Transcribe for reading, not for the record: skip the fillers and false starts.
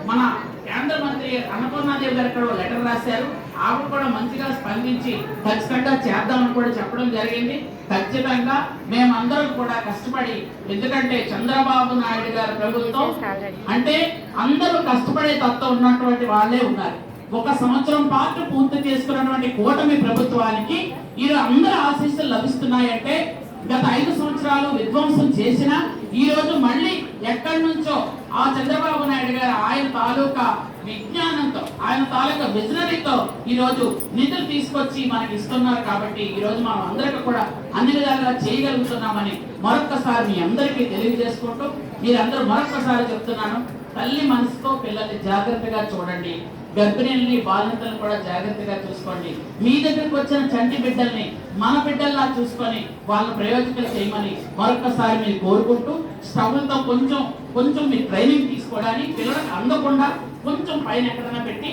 మన కేంద్ర మంత్రి అన్నపూర్ణాదేవి గారు ఇక్కడ లెటర్ రాశారు. ఆవిడ కూడా మంచిగా స్పందించి ఖచ్చితంగా చేద్దామని కూడా చెప్పడం జరిగింది. ఖచ్చితంగా మేమందరం కూడా కష్టపడి, ఎందుకంటే చంద్రబాబు నాయుడు గారి ప్రభుత్వం అంటే అందరూ కష్టపడే తత్వం ఉన్నటువంటి వాళ్ళే ఉన్నారు. 1 సంవత్సరం పాటు పూర్తి చేసుకున్నటువంటి కూటమి ప్రభుత్వానికి ఈరోజు అందరూ ఆశీస్సులు లభిస్తున్నాయంటే గత 5 సంవత్సరాలు విధ్వంసం చేసిన ఈ రోజు మళ్ళీ ఎక్కడి నుంచో ఆ చంద్రబాబు నాయుడు గారు ఆయన తాలూకా విజ్ఞానంతో, ఆయన తాలూకా విజనరీతో ఈ రోజు నిధులు తీసుకొచ్చి మనకి ఇస్తున్నారు. కాబట్టి ఈ రోజు మనం అందరికీ కూడా అన్ని విధాలుగా చేయగలుగుతున్నామని మరొక్కసారి మీ అందరికీ తెలియజేసుకుంటూ, మీరందరూ మరొక్కసారి చెప్తున్నాను, తల్లి మనసుతో పిల్లల్ని జాగ్రత్తగా చూడండి, గర్భిణీల్ని బాలింతలను కూడా జాగ్రత్తగా చూసుకోండి. మీ దగ్గరకు వచ్చిన చంటి బిడ్డల్ని మన బిడ్డల్లా చూసుకొని వాళ్ళ ప్రయోజకులు చేయమని మరొకసారి మీరు కోరుకుంటూ, స్టవ్లతో కొంచెం మీరు ట్రైనింగ్ తీసుకోవడానికి పిల్లలకు అందకుండా కొంచెం పైన ఎక్కడైనా పెట్టి